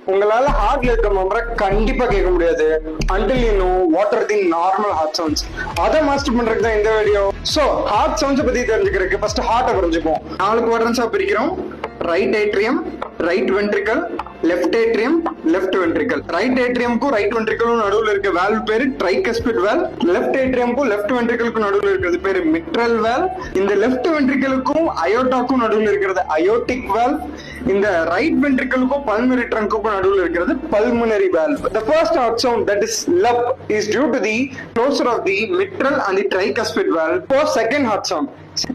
உங்களால ஹார்ட்ல இருக்க மெம்பரை கண்டிப்பா கேட்க முடியாது until you know what are the normal heart sounds. அதை மாஸ்டர் பண்றதுக்கு தான் இந்த வீடியோ. சோ ஹார்ட் சவுண்ட்ஸ் பத்தி தெரிஞ்சுக்கிறதுக்கு ஃபர்ஸ்ட் ஹார்ட்டை புரிஞ்சுப்போம். 4 குவாட்ரன்ஸா பிரிக்கிறோம். Right atrium, right ventricle, left atrium, left ventricle. Right ஏட்ரியம்க்கும் ரைட் வென்ட்ரிக்கலும் நடுவுல இருக்க வால்வ் பேரு ட்ரைகஸ்பிட் வால்வ். லெஃப்ட் ஏட்ரியம்க்கும் லெஃப்ட் வென்ட்ரிக்கலுக்கும் நடுவுல இருக்கிறது பேரு மிட்ரல் வால்வ். இந்த லெஃப்ட் வென்ட்ரிக்கலுக்கும் அயோட்டாக்கும் நடுவுல இருக்கிறது அயோட்டிக் வால்வ். இந்த ரைட் வென்ட்ரிக்கலுக்கும் பல்மனரி ட்ரங்க்குக்கும் நடுவுல இருக்கிறது pulmonary valve. The first heart sound, that is LUB, is due to the closure of the mitral and the tricuspid valve. For second heart sound,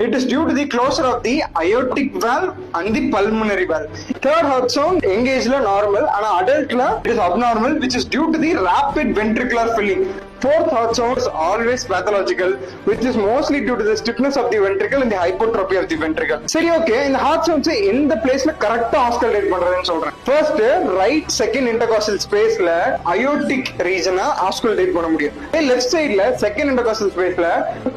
it is due to the closure of the aortic valve and the pulmonary valve. Third heart sound, young age la normal, and adult la it is abnormal, which is due to the rapid ventricular filling. Fourth heart sound is always pathological, which is mostly due to the stiffness of the ventricle and the hypertrophy of the ventricle. சரி, okay, இந்த heart sounds எந்த பிளேஸ்ல கரெக்டா ஆஸ்கல்டேட் பண்றதுன்னு சொல்றேன். First right second intercostal ஸ்பேஸ்ல aortic ரீஜனை ஆஸ்கல்டேட் பண்ண முடியும். லெஃப்ட் சைடுல செகண்ட் இன்டர்காஸ்டல் ஸ்பேஸ்ல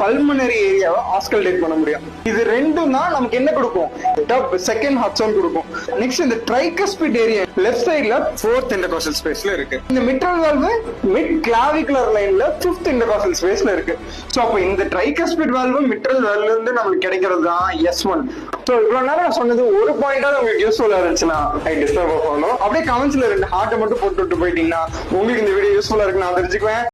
பல்மனரி ஏரியாவை ஆஸ்கல்டேட் பண்ண முடியும். இது ரெண்டும் தான் நமக்கு என்ன கொடுக்கும்? டப் செகண்ட் ஹார்ட் சவுண்ட் கொடுக்கும். நெக்ஸ்ட் இந்த ட்ரைகஸ்பிட் ஏரியா லெஃப்ட் சைடுல ஃபோர்த் இன்டர்காஸ்டல் ஸ்பேஸ்ல இருக்கு. இந்த மிட்ரல் வால்வு மிட் கிளாவிகுலர் லைன்ல ஃபிஃப்த் இன்டர்காஸ்டல் ஸ்பேஸ்ல இருக்கு. சோ அப்ப இந்த ட்ரைகஸ்பிட் வால்வு மிட்ரல் வால்வ்ல இருந்து நமக்கு கிடைக்கிறது தான் S1. சோ இவ்வளவு நேரம் நான் சொன்னது ஒரு பாயிண்டாவது உங்களுக்கு யூஸ்ஃபுல்லா இருந்துச்சுன்னா ஐ டிஸ்டர்ப் பண்ணணும். அப்படியே கமெண்ட்ஸ்ல 2 ஹார்ட்டை மட்டும் போட்டு போயிட்டீங்கன்னா உங்களுக்கு இந்த வீடியோ யூஸ்ஃபுல்லா இருக்கு நான் தெரிஞ்சுக்குவேன்.